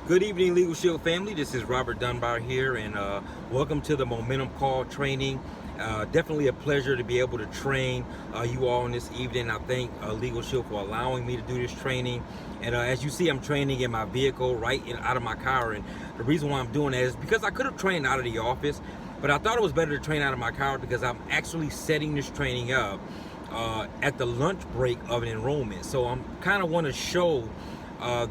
Good evening, Legal Shield family. This is Robert Dunbar here, and welcome to the Momentum Call training. Definitely a pleasure to be able to train you all on this evening. I thank Legal Shield for allowing me to do this training. And as you see, I'm training in my vehicle, out of my car. And the reason why I'm doing that is because I could have trained out of the office, but I thought it was better to train out of my car because I'm actually setting this training up at the lunch break of an enrollment. So I'm kind of want to show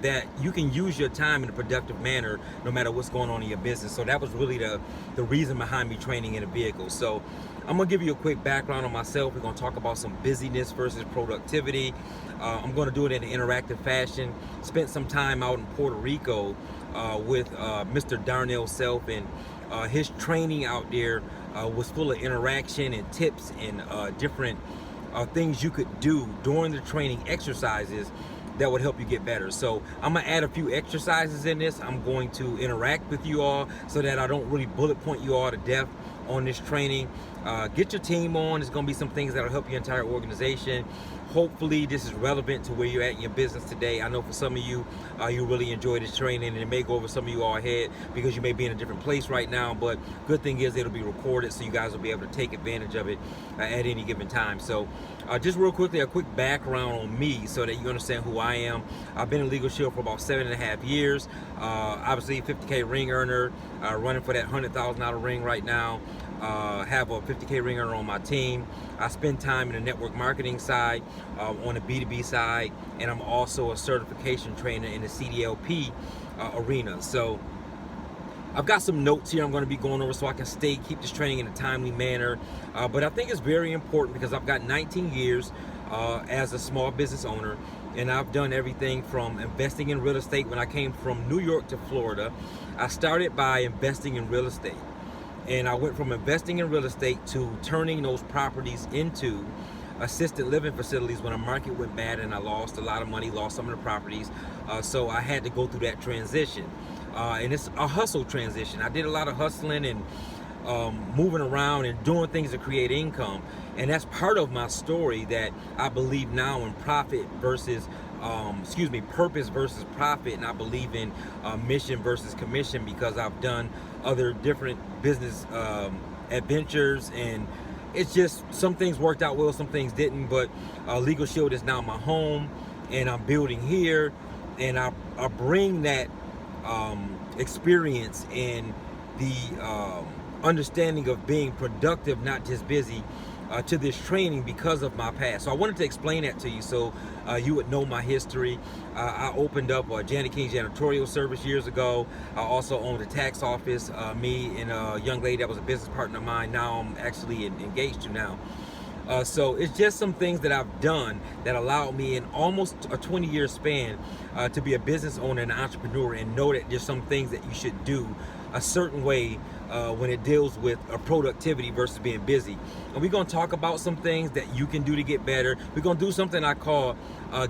that you can use your time in a productive manner no matter what's going on in your business. So that was really the reason behind me training in a vehicle. So I'm gonna give you a quick background on myself. We're gonna talk about some busyness versus productivity. I'm gonna do it in an interactive fashion. Spent some time out in Puerto Rico with Mr. Darnell Self, and his training out there was full of interaction and tips and different things you could do during the training, exercises that would help you get better. So I'm gonna add a few exercises in this. I'm going to interact with you all so that I don't really bullet point you all to death on this training. Get your team on. There's gonna be some things that'll help your entire organization. Hopefully this is relevant to where you're at in your business today. I know for some of you, you really enjoy this training, and it may go over some of you all ahead because you may be in a different place right now, but good thing is it'll be recorded so you guys will be able to take advantage of it at any given time. So just real quickly, a quick background on me so that you understand who I am. I've been in Legal Shield for about 7.5 years. Obviously 50K ring earner, running for that $100,000 ring right now. Have a 50K ring earner on my team. I spend time in the network marketing side, on the B2B side, and I'm also a certification trainer in the CDLP arena. So I've got some notes here I'm going to be going over so I can keep this training in a timely manner. But I think it's very important because I've got 19 years as a small business owner, and I've done everything from investing in real estate. When I came from New York to Florida, I started by investing in real estate. And I went from investing in real estate to turning those properties into assisted living facilities when the market went bad and I lost a lot of money, lost some of the properties. So I had to go through that transition. And it's a hustle transition. I did a lot of hustling and moving around and doing things to create income. And that's part of my story that I believe now in purpose versus profit. And I believe in mission versus commission because I've done other different business adventures, and it's just some things worked out well, some things didn't. But Legal Shield is now my home, and I'm building here, and I bring that experience and the understanding of being productive, not just busy, to this training because of my past. So I wanted to explain that to you so you would know my history. I opened up Janet King's janitorial service years ago. I also owned a tax office. Me and a young lady that was a business partner of mine, now I'm actually engaged to now. So it's just some things that I've done that allowed me in almost a 20-year span to be a business owner and an entrepreneur, and know that there's some things that you should do a certain way when it deals with productivity versus being busy. And we're going to talk about some things that you can do to get better. We're going to do something I call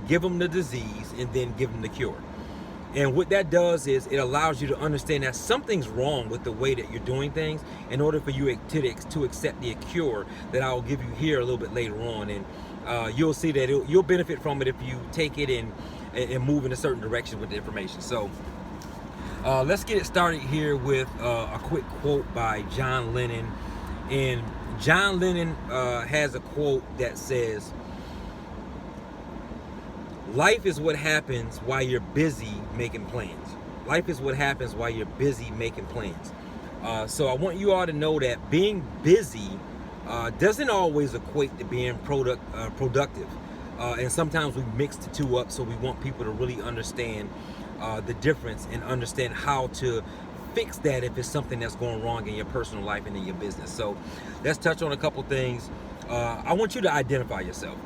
give them the disease and then give them the cure. And what that does is it allows you to understand that something's wrong with the way that you're doing things in order for you to accept the cure that I'll give you here a little bit later on. And you'll see that you'll benefit from it if you take it and move in a certain direction with the information. So let's get it started here with a quick quote by John Lennon. And John Lennon has a quote that says, "Life is what happens while you're busy making plans." Life is what happens while you're busy making plans. So I want you all to know that being busy doesn't always equate to being productive. And sometimes we mix the two up, so we want people to really understand the difference and understand how to fix that if it's something that's going wrong in your personal life and in your business. So let's touch on a couple things. I want you to identify yourself.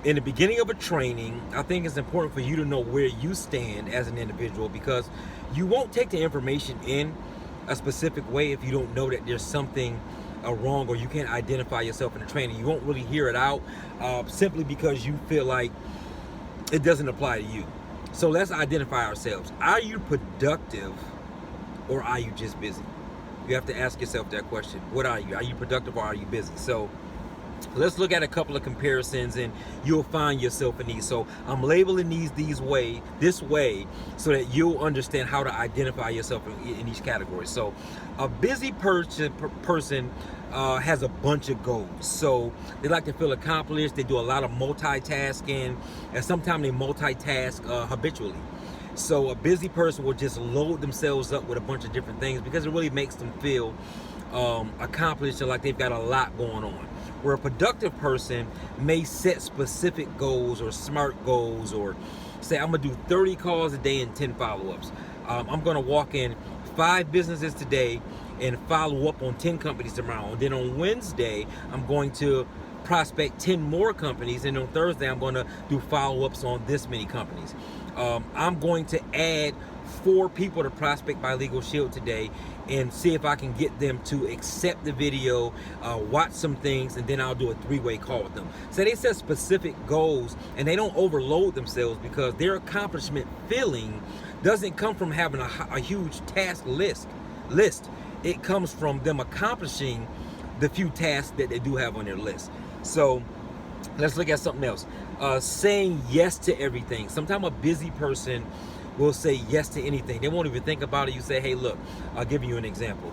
In the beginning of a training, I think it's important for you to know where you stand as an individual, because you won't take the information in a specific way if you don't know that there's something wrong, or you can't identify yourself in the training. You won't really hear it out simply because you feel like it doesn't apply to you. So let's identify ourselves. Are you productive or are you just busy? You have to ask yourself that question. What are you? Are you productive or are you busy? So Let's look at a couple of comparisons and you'll find yourself in these. So I'm labeling these this way so that you'll understand how to identify yourself in each category. So a busy person has a bunch of goals. So they like to feel accomplished. They do a lot of multitasking, and sometimes they multitask habitually. So a busy person will just load themselves up with a bunch of different things because it really makes them feel accomplished and like they've got a lot going on. Where a productive person may set specific goals or SMART goals, or say, I'm gonna do 30 calls a day and 10 follow-ups. I'm gonna walk in 5 businesses today and follow up on 10 companies tomorrow. And then on Wednesday, I'm going to prospect 10 more companies, and on Thursday, I'm gonna do follow-ups on this many companies. I'm going to add 4 people to Prospect by Legal Shield today and see if I can get them to accept the video, watch some things, and then I'll do a 3-way call with them. So they set specific goals and they don't overload themselves, because their accomplishment feeling doesn't come from having a huge task list. It comes from them accomplishing the few tasks that they do have on their list. So let's look at something else. Saying yes to everything. Sometimes a busy person will say yes to anything. They won't even think about it. You say, hey, look, I'll give you an example.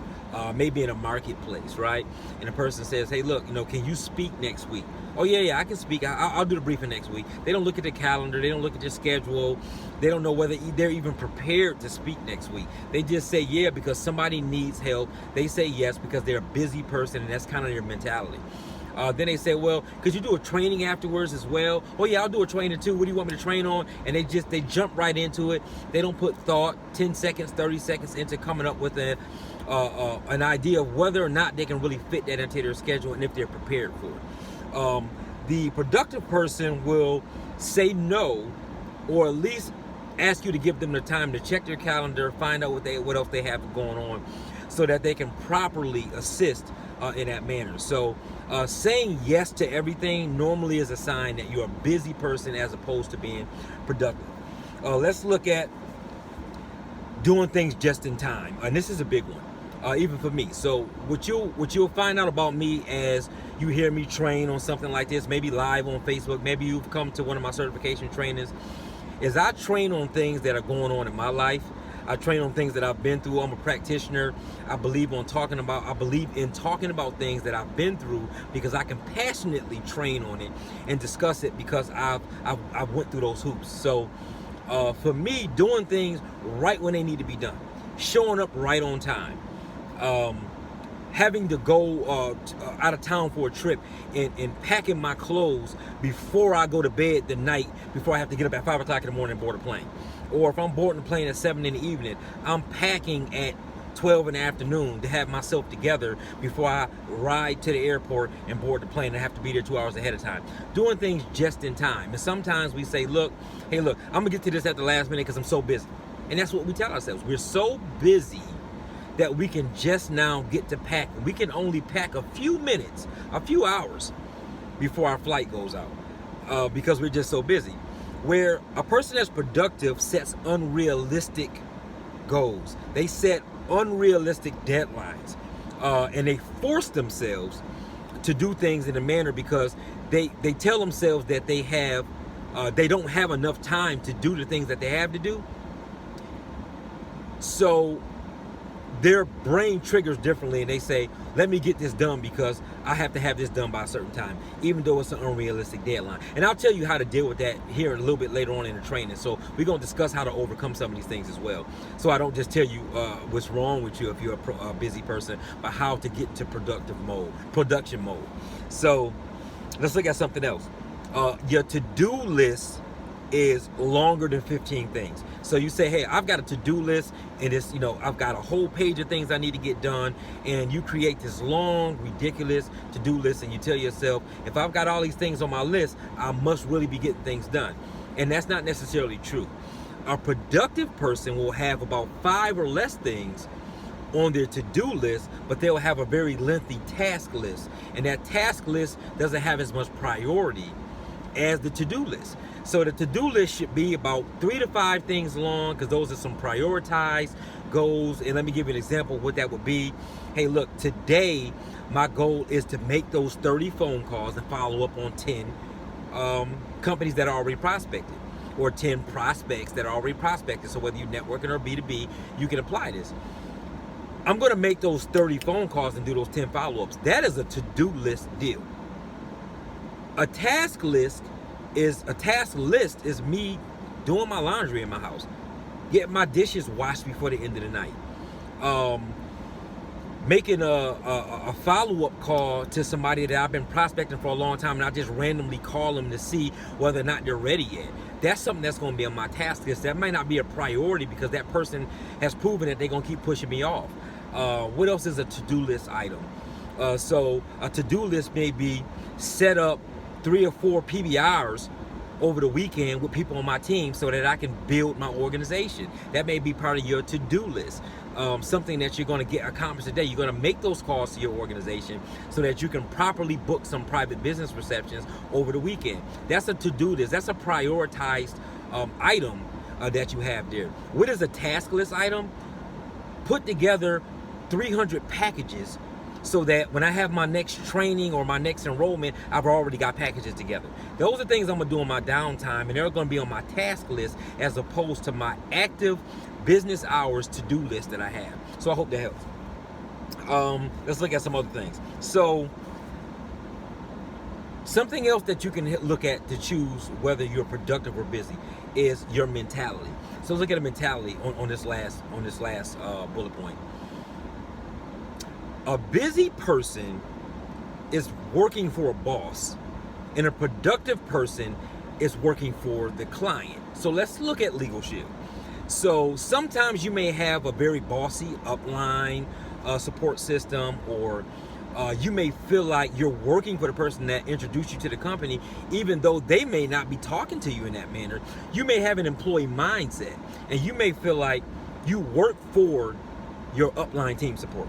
Maybe in a marketplace, right? And a person says, hey, look, can you speak next week? Oh, yeah, I can speak. I'll do the briefing next week. They don't look at the calendar. They don't look at their schedule. They don't know whether they're even prepared to speak next week. They just say, yeah, because somebody needs help. They say yes because they're a busy person, and that's kind of their mentality. Then they say, well, could you do a training afterwards as well? Oh yeah, I'll do a training too. What do you want me to train on? And they jump right into it. They don't put thought, 10 seconds, 30 seconds into coming up with an idea of whether or not they can really fit that into their schedule and if they're prepared for it. The productive person will say no, or at least ask you to give them the time to check their calendar, find out what else they have going on, so that they can properly assist in that manner. So saying yes to everything normally is a sign that you're a busy person as opposed to being productive. Let's look at doing things just in time. And this is a big one, even for me. So what you'll find out about me as you hear me train on something like this, maybe live on Facebook, maybe you've come to one of my certification trainings, is I train on things that are going on in my life. I train on things that I've been through. I'm a practitioner. I believe in talking about things that I've been through, because I can passionately train on it and discuss it because I've went through those hoops. So for me, doing things right when they need to be done, showing up right on time, having to go out of town for a trip and packing my clothes before I go to bed the night before I have to get up at 5 o'clock in the morning and board a plane. Or if I'm boarding the plane at 7 in the evening, I'm packing at 12 in the afternoon to have myself together before I ride to the airport and board the plane. I have to be there 2 hours ahead of time. Doing things just in time. And sometimes we say, hey, look, I'm gonna get to this at the last minute because I'm so busy. And that's what we tell ourselves. We're so busy that we can just now get to pack. We can only pack a few minutes, a few hours before our flight goes out because we're just so busy. Where a person that's productive sets unrealistic goals. They set unrealistic deadlines, and they force themselves to do things in a manner because they tell themselves that they don't have enough time to do the things that they have to do. So their brain triggers differently, and they say, let me get this done because I have to have this done by a certain time, even though it's an unrealistic deadline. And I'll tell you how to deal with that here a little bit later on in the training. So we're going to discuss how to overcome some of these things as well. So I don't just tell you what's wrong with you if you're a busy person, but how to get to production mode. So let's look at something else. Your to-do list is longer than 15 things. So you say, hey, I've got a to-do list, and it's, I've got a whole page of things I need to get done, and you create this long, ridiculous to-do list, and you tell yourself, if I've got all these things on my list, I must really be getting things done. And that's not necessarily true. A productive person will have about 5 or less things on their to-do list, but they'll have a very lengthy task list, and that task list doesn't have as much priority as the to-do list. So the to-do list should be about 3 to 5 things long, because those are some prioritized goals. And let me give you an example of what that would be. Hey, look, today my goal is to make those 30 phone calls and follow up on 10 companies that are already prospected, or 10 prospects that are already prospected. So whether you're networking or B2B, you can apply this. I'm going to make those 30 phone calls and do those 10 follow-ups. That is a to-do list deal. A task list is me doing my laundry in my house, getting my dishes washed before the end of the night, making a follow-up call to somebody that I've been prospecting for a long time, and I just randomly call them to see whether or not they're ready yet. That's something that's going to be on my task list. That might not be a priority because that person has proven that they're going to keep pushing me off. What else is a to-do list item? So a to-do list may be set up 3 or 4 PBRs over the weekend with people on my team so that I can build my organization. That may be part of your to-do list. Something that you're going to get accomplished today. You're going to make those calls to your organization so that you can properly book some private business receptions over the weekend. That's a to-do list. That's a prioritized item that you have there. What is a task list item? Put together 300 packages so that when I have my next training or my next enrollment, I've already got packages together. Those are things I'm going to do in my downtime, and they're going to be on my task list as opposed to my active business hours to-do list that I have. So I hope that helps. Let's look at some other things. So something else that you can look at to choose whether you're productive or busy is your mentality. So let's look at a mentality on this last bullet point. A busy person is working for a boss, and a productive person is working for the client. So let's look at Legal Shield. So sometimes you may have a very bossy upline support system, or you may feel like you're working for the person that introduced you to the company, even though they may not be talking to you in that manner. You may have an employee mindset, and you may feel like you work for your upline team support,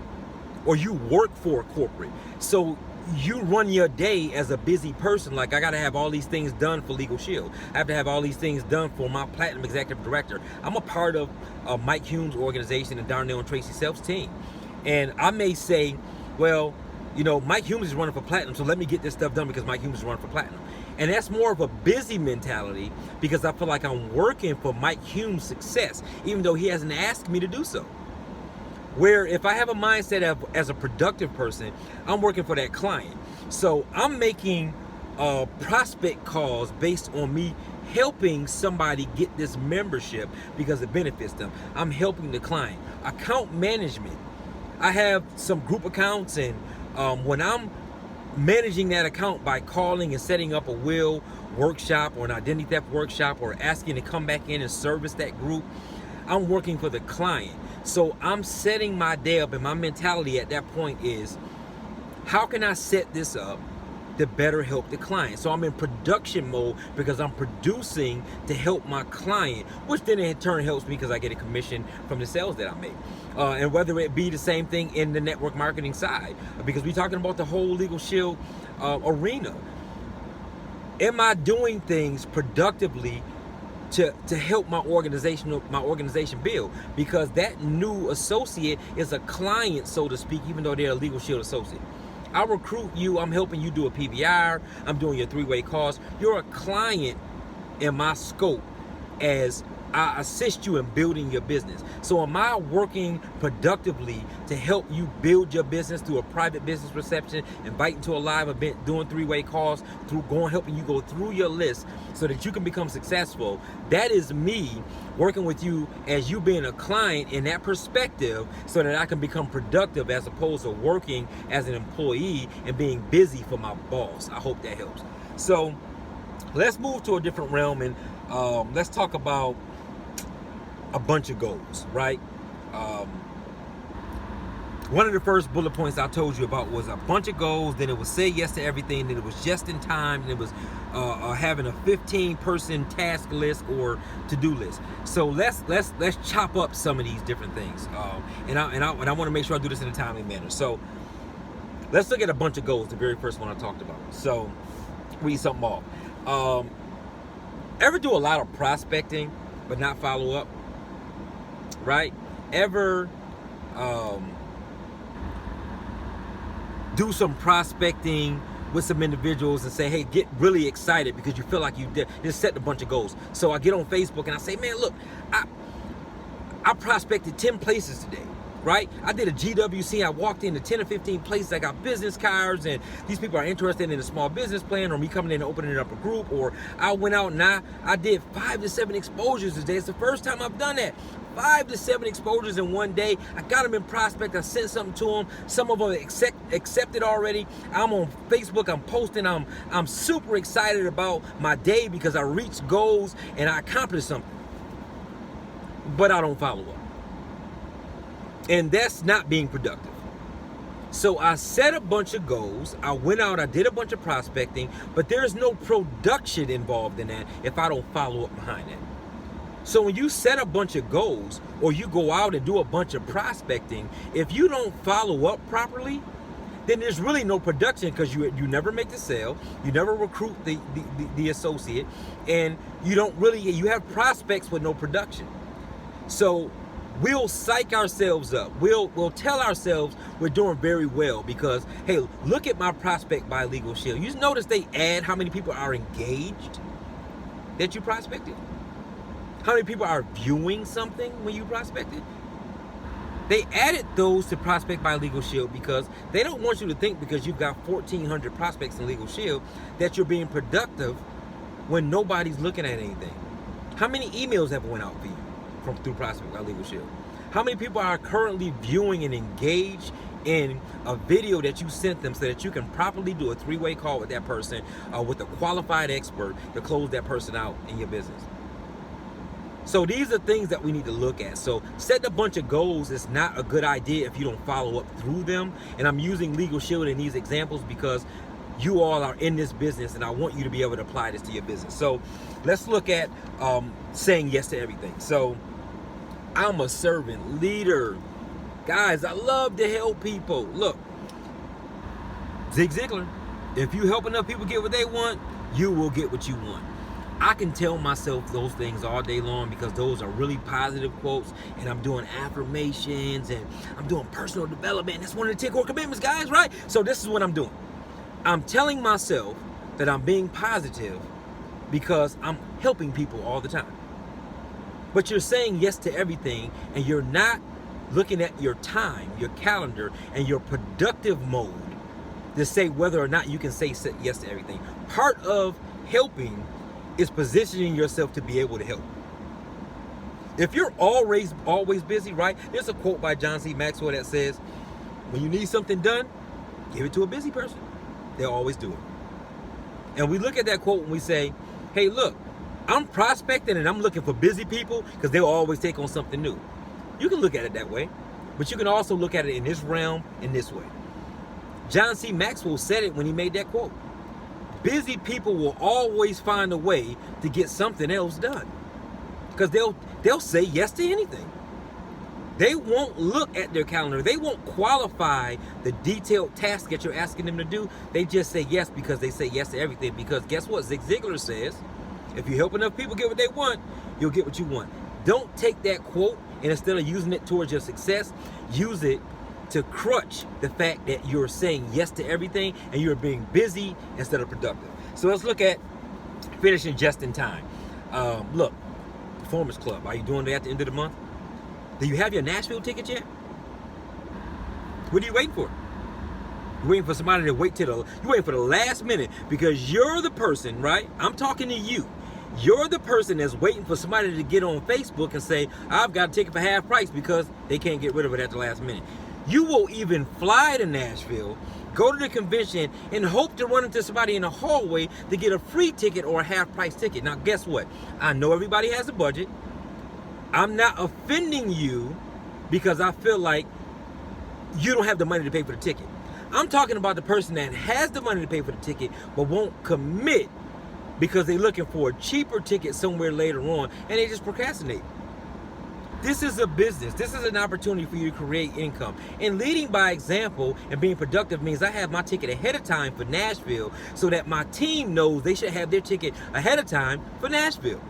or you work for a corporate. So you run your day as a busy person, like I got to have all these things done for Legal Shield. I have to have all these things done for my Platinum Executive Director. I'm a part of Mike Hume's organization and Darnell and Tracy Self's team. And I may say, well, you know, Mike Hume is running for Platinum, so let me get this stuff done because Mike Hume is running for Platinum. And that's more of a busy mentality because I feel like I'm working for Mike Hume's success, even though he hasn't asked me to do so. Where if I have a mindset of as a productive person, I'm working for that client. So I'm making prospect calls based on me helping somebody get this membership because it benefits them. I'm helping the client. Account management. I have some group accounts, and when I'm managing that account by calling and setting up a will workshop or an identity theft workshop or asking to come back in and service that group, I'm working for the client. So I'm setting my day up, and my mentality at that point is, how can I set this up to better help the client? So I'm in production mode because I'm producing to help my client, which then in turn helps me because I get a commission from the sales that I make. And whether it be the same thing in the network marketing side, because we're talking about the whole Legal Shield arena. Am I doing things productively to help my organization build? Because that new associate is a client, so to speak, even though they're a Legal Shield associate. I recruit you, I'm helping you do a PBR, I'm doing your 3-way calls. You're a client in my scope as I assist you in building your business. So am I working productively to help you build your business through a private business reception, inviting to a live event, doing 3-way calls, helping you go through your list so that you can become successful? That is me working with you as you being a client in that perspective so that I can become productive as opposed to working as an employee and being busy for my boss. I hope that helps. So let's move to a different realm, and let's talk about a bunch of goals, right? One of the first bullet points I told you about was a bunch of goals. Then it was say yes to everything. Then it was just in time. And it was having a 15-person task list or to-do list. So let's chop up some of these different things. And I want to make sure I do this in a timely manner. So let's look at a bunch of goals. The very first one I talked about. So read something off. Ever do a lot of prospecting but not follow up? Right? Ever do some prospecting with some individuals and say, hey, get really excited because you feel like you did just set a bunch of goals. So I get on Facebook and I say, man, look, I prospected 10 places today, right? I did a GWC. I walked into 10 or 15 places. I got business cards, and these people are interested in a small business plan, or me coming in and opening up a group, or I went out and I did 5 to 7 exposures today. It's the first time I've done that. 5 to 7 exposures in one day. I got them in prospect. I sent something to them. Some of them accepted already. I'm on Facebook. I'm posting. I'm super excited about my day because I reached goals and I accomplished something. But I don't follow up. And that's not being productive. So I set a bunch of goals. I went out. I did a bunch of prospecting. But there's no production involved in that if I don't follow up behind that. So when you set a bunch of goals or you go out and do a bunch of prospecting, if you don't follow up properly, then there's really no production because you never make the sale, you never recruit the associate, and you have prospects with no production. So we'll psych ourselves up. We'll tell ourselves we're doing very well because, hey, look at my prospect by Legal Shield. You notice they add how many people are engaged that you prospected? How many people are viewing something when you prospected? They added those to Prospect by Legal Shield because they don't want you to think because you've got 1,400 prospects in Legal Shield that you're being productive when nobody's looking at anything. How many emails have went out for you through Prospect by Legal Shield? How many people are currently viewing and engaged in a video that you sent them so that you can properly do a 3-way call with that person with a qualified expert to close that person out in your business? So these are things that we need to look at. So setting a bunch of goals is not a good idea if you don't follow up through them. And I'm using Legal Shield in these examples because you all are in this business and I want you to be able to apply this to your business. So let's look at saying yes to everything. So I'm a servant leader. Guys, I love to help people. Look, Zig Ziglar, if you help enough people get what they want, you will get what you want. I can tell myself those things all day long because those are really positive quotes, and I'm doing affirmations and I'm doing personal development. That's one of the 10 core commitments, guys, right? So this is what I'm doing. I'm telling myself that I'm being positive because I'm helping people all the time. But you're saying yes to everything and you're not looking at your time, your calendar, and your productive mode to say whether or not you can say yes to everything. Part of helping is positioning yourself to be able to help. If you're always busy, right? There's a quote by John C. Maxwell that says, when you need something done, give it to a busy person. They'll always do it. And we look at that quote and we say, hey, look, I'm prospecting and I'm looking for busy people because they'll always take on something new. You can look at it that way, but you can also look at it in this realm in this way. John C. Maxwell said it when he made that quote. Busy people will always find a way to get something else done because they'll say yes to anything. They won't look at their calendar. They won't qualify the detailed task that you're asking them to do. They just say yes because they say yes to everything. Because guess what? Zig Ziglar says, if you help enough people get what they want, you'll get what you want. Don't take that quote and instead of using it towards your success, use it to crutch the fact that you're saying yes to everything and you're being busy instead of productive. So let's look at finishing just in time. Look, Performance Club, are you doing that at the end of the month? Do you have your Nashville ticket yet? What are you waiting for? You're waiting for somebody to you're waiting for the last minute because you're the person, right? I'm talking to you. You're the person that's waiting for somebody to get on Facebook and say, I've got a ticket for half price because they can't get rid of it at the last minute. You will even fly to Nashville, go to the convention, and hope to run into somebody in the hallway to get a free ticket or a half-price ticket. Now, guess what? I know everybody has a budget. I'm not offending you because I feel like you don't have the money to pay for the ticket. I'm talking about the person that has the money to pay for the ticket but won't commit because they're looking for a cheaper ticket somewhere later on and they just procrastinate. This is a business. This is an opportunity for you to create income. And leading by example and being productive means I have my ticket ahead of time for Nashville so that my team knows they should have their ticket ahead of time for Nashville.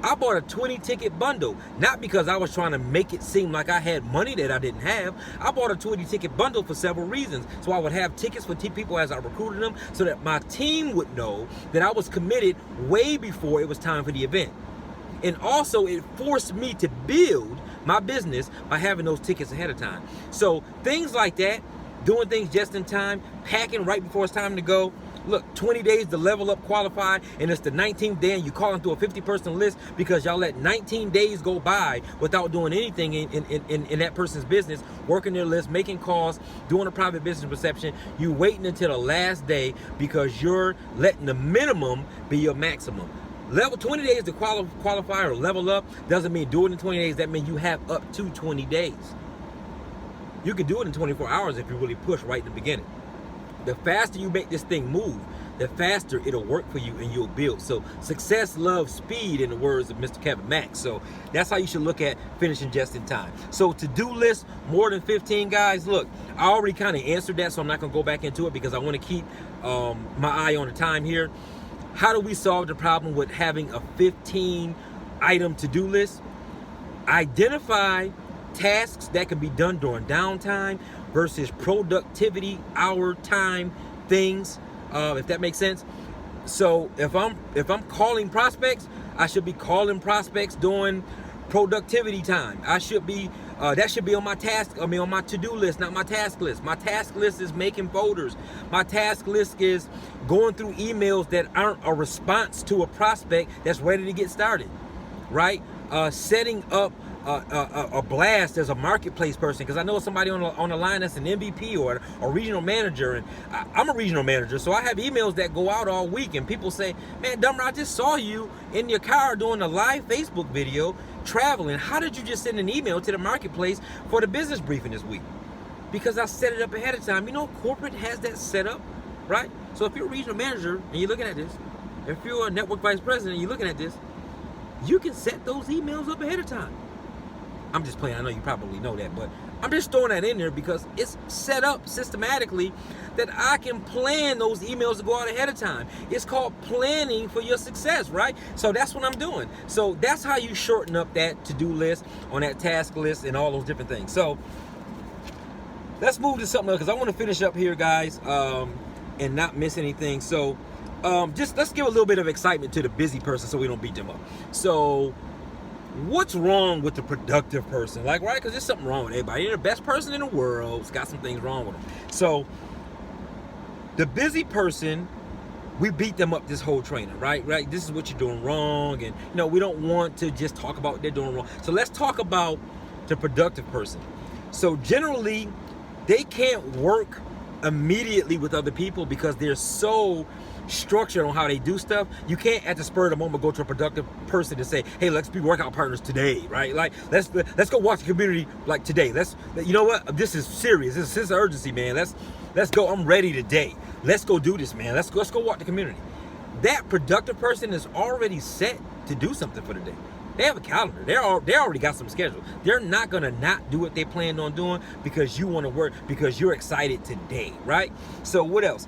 I bought a 20 ticket bundle, not because I was trying to make it seem like I had money that I didn't have. I bought a 20 ticket bundle for several reasons. So I would have tickets for people as I recruited them so that my team would know that I was committed way before it was time for the event. And also it forced me to build my business by having those tickets ahead of time. So things like that, doing things just in time, packing right before it's time to go. Look, 20 days to level up, qualify, and it's the 19th day and you call into a 50-person list because y'all let 19 days go by without doing anything in that person's business, working their list, making calls, doing a private business reception. You waiting until the last day because you're letting the minimum be your maximum. Level 20 days to qualify or level up doesn't mean do it in 20 days. That means you have up to 20 days. You can do it in 24 hours if you really push right in the beginning. The faster you make this thing move, the faster it'll work for you and you'll build. So success loves speed, in the words of Mr. Kevin Mack. So that's how you should look at finishing just in time. So to-do list, more than 15, guys. Look, I already kind of answered that, so I'm not going to go back into it because I want to keep my eye on the time here. How do we solve the problem with having a 15-item to-do list? Identify tasks that can be done during downtime versus productivity hour time things, if that makes sense. So if I'm calling prospects, I should be calling prospects during productivity time. I should be that should be on my on my to-do list, not my task list. My task list is making folders. My task list is going through emails that aren't a response to a prospect that's ready to get started, right? Setting up a blast as a marketplace person, because I know somebody on the line that's an MVP or a regional manager, and I'm a regional manager, so I have emails that go out all week, and people say, man, Dumber, I just saw you in your car doing a live Facebook video traveling. How did you just send an email to the marketplace for the business briefing this week? Because I set it up ahead of time. You know, corporate has that set up, right? So if you're a regional manager and you're looking at this, if you're a network vice president and you're looking at this, you can set those emails up ahead of time. I'm just playing. I know you probably know that, but I'm just throwing that in there because it's set up systematically that I can plan those emails to go out ahead of time. It's called planning for your success, right? So that's what I'm doing. So that's how you shorten up that to-do list on that task list and all those different things. So let's move to something else because I want to finish up here, guys, and not miss anything. So just let's give a little bit of excitement to the busy person so we don't beat them up. So what's wrong with the productive person? Like, right? Because there's something wrong with everybody. You're the best person in the world. It's got some things wrong with them. So the busy person, we beat them up this whole training, right? Right? This is what you're doing wrong. And, you know, we don't want to just talk about what they're doing wrong. So let's talk about the productive person. So generally, they can't work immediately with other people because they're so structured on how they do stuff. You can't at the spur of the moment go to a productive person and say, hey, let's be workout partners today, right? Like let's go watch the community like today. You know what, this is serious. This is urgency, man. Let's go. I'm ready today. Let's go do this, man. Let's go walk the community. That productive person is already set to do something for the day. They have a calendar. They already got some schedule. They're not gonna not do what they planned on doing because you want to work, because you're excited today, right? So what else?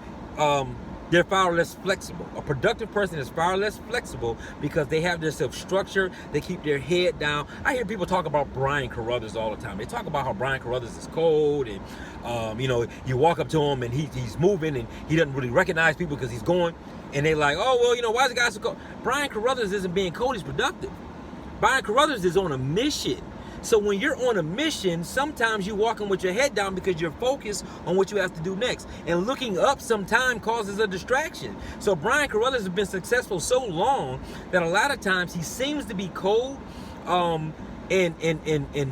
They're far less flexible. A productive person is far less flexible because they have their self-structure. They keep their head down. I hear people talk about Brian Carruthers all the time. They talk about how Brian Carruthers is cold and, you know, you walk up to him and he's moving and he doesn't really recognize people because he's going. And they're like, oh, well, you know, why is the guy so cold? Brian Carruthers isn't being cold. He's productive. Brian Carruthers is on a mission. So when you're on a mission, sometimes you're walking with your head down because you're focused on what you have to do next. And looking up sometimes causes a distraction. So Brian Carruthers has been successful so long that a lot of times he seems to be cold and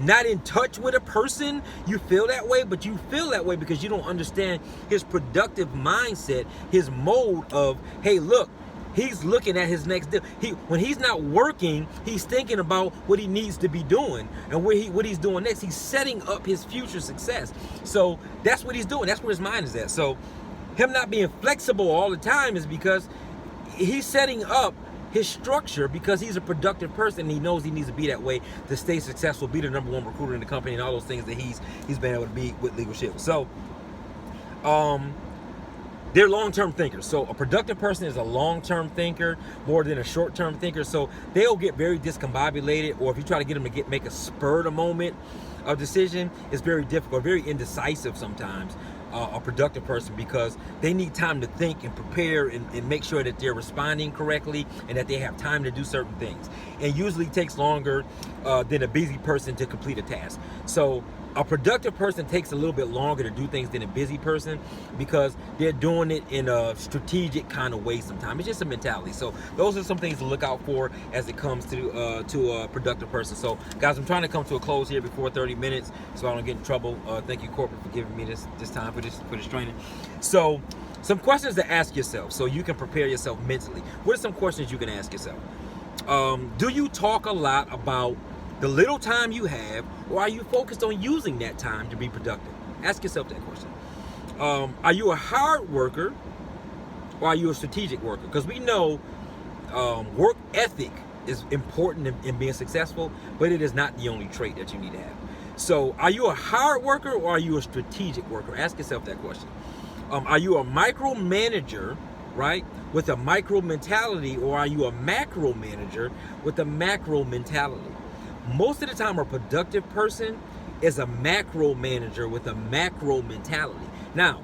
not in touch with a person. You feel that way, but you feel that way because you don't understand his productive mindset, his mode of, hey, look, he's looking at his next deal. When he's not working, he's thinking about what he needs to be doing and what he's doing next. He's setting up his future success. So that's what he's doing. That's where his mind is at. So him not being flexible all the time is because he's setting up his structure, because he's a productive person and he knows he needs to be that way to stay successful, be the #1 recruiter in the company, and all those things that he's been able to be with Legal Shield. So they're long-term thinkers. So a productive person is a long-term thinker more than a short-term thinker. So they'll get very discombobulated, or if you try to get them to make a spur of the moment of decision, it's very difficult, very indecisive sometimes. A productive person, because they need time to think and prepare and make sure that they're responding correctly and that they have time to do certain things. And usually takes longer than a busy person to complete a task. So a productive person takes a little bit longer to do things than a busy person, because they're doing it in a strategic kind of way sometimes. It's just a mentality. So those are some things to look out for as it comes to a productive person. So guys, I'm trying to come to a close here before 30 minutes so I don't get in trouble. Thank you, corporate, for giving me this time for this training. So some questions to ask yourself so you can prepare yourself mentally. What are some questions you can ask yourself? Do you talk a lot about the little time you have, or are you focused on using that time to be productive? Ask yourself that question. Are you a hard worker, or are you a strategic worker? Because we know work ethic is important in being successful, but it is not the only trait that you need to have. So are you a hard worker, or are you a strategic worker? Ask yourself that question. Are you a micromanager, right, with a micro mentality, or are you a macro manager with a macro mentality? Most of the time, a productive person is a macro manager with a macro mentality. Now,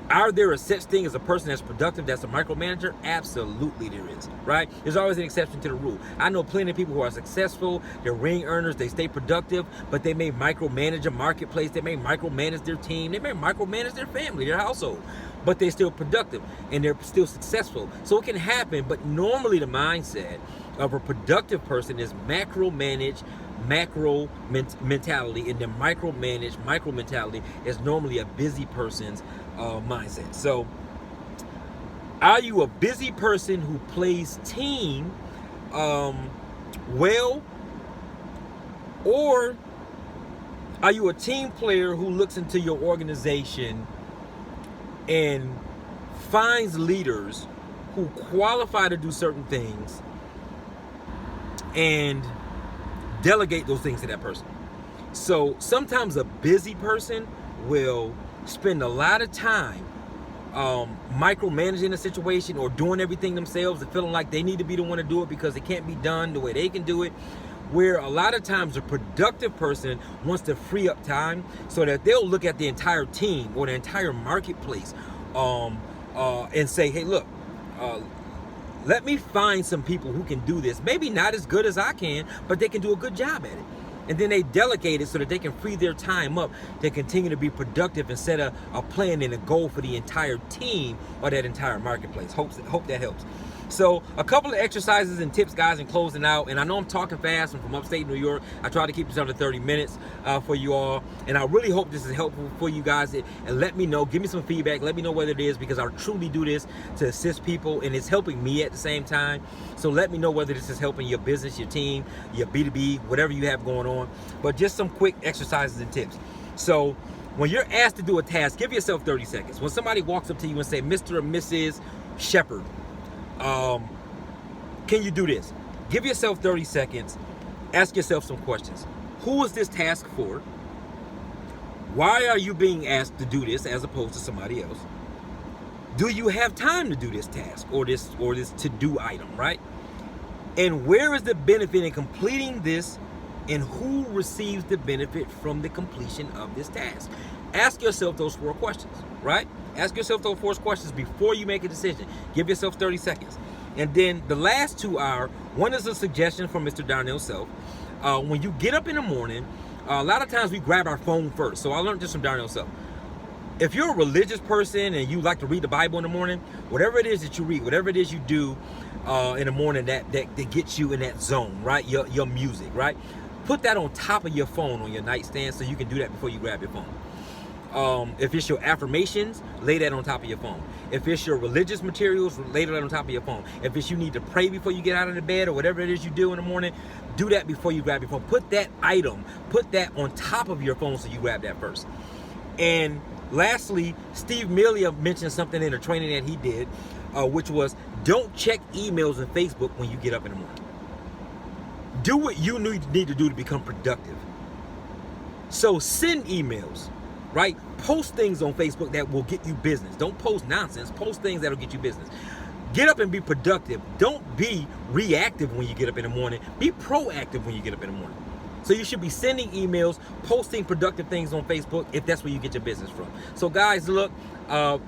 are there a such thing as a person that's productive that's a micromanager? Absolutely there is, right? There's always an exception to the rule. I know plenty of people who are successful, they're ring earners, they stay productive, but they may micromanage a marketplace, they may micromanage their team, they may micromanage their family, their household, but they're still productive and they're still successful. So it can happen, but normally the mindset of a productive person is macro-manage, macro mentality, and then micromanage, micro mentality is normally a busy person's mindset. So are you a busy person who plays team well, or are you a team player who looks into your organization and finds leaders who qualify to do certain things and delegate those things to that person? So sometimes a busy person will spend a lot of time micromanaging a situation or doing everything themselves and feeling like they need to be the one to do it because it can't be done the way they can do it. Where a lot of times a productive person wants to free up time so that they'll look at the entire team or the entire marketplace and say, hey, look, let me find some people who can do this. Maybe not as good as I can, but they can do a good job at it. And then they delegate it so that they can free their time up to continue to be productive and set a plan and a goal for the entire team or that entire marketplace. Hope that helps. So a couple of exercises and tips, guys, in closing out. And I know I'm talking fast. I'm from upstate New York. I try to keep this under 30 minutes for you all. And I really hope this is helpful for you guys. And let me know. Give me some feedback. Let me know whether it is, because I truly do this to assist people. And it's helping me at the same time. So let me know whether this is helping your business, your team, your B2B, whatever you have going on. But just some quick exercises and tips. So when you're asked to do a task, give yourself 30 seconds. When somebody walks up to you and say, Mr. or Mrs. Shepherd, can you do this? Give yourself 30 seconds. Ask yourself some questions. Who is this task for? Why are you being asked to do this as opposed to somebody else? Do you have time to do this task or this to-do item, right? And where is the benefit in completing this, and who receives the benefit from the completion of this task? Ask yourself those 4 questions, right? Ask yourself those 4 questions before you make a decision. Give yourself 30 seconds. And then the last 2 are, one is a suggestion from Mr. Darnell Self. When you get up in the morning, a lot of times we grab our phone first. So I learned this from Darnell Self. If you're a religious person and you like to read the Bible in the morning, whatever it is that you read, whatever it is you do in the morning that gets you in that zone, right? Your music, right? Put that on top of your phone on your nightstand so you can do that before you grab your phone. If it's your affirmations, lay that on top of your phone. If it's your religious materials, lay that on top of your phone. If it's you need to pray before you get out of the bed or whatever it is you do in the morning, do that before you grab your phone. Put that item, put that on top of your phone so you grab that first. And lastly, Steve Melia mentioned something in a training that he did, which was Don't check emails and Facebook when you get up in the morning. Do what you need to do to become productive. So send emails, right? Post things on Facebook that will get you business. Don't post nonsense. Post things that will get you business. Get up and be productive. Don't be reactive when you get up in the morning. Be proactive when you get up in the morning. So you should be sending emails, posting productive things on Facebook if that's where you get your business from. So guys, look,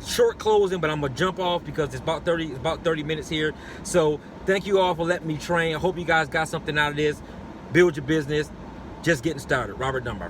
short closing, but I'm gonna jump off because it's about 30 minutes here. So thank you all for letting me train. I hope you guys got something out of this. Build your business. Just getting started. Robert Dunbar.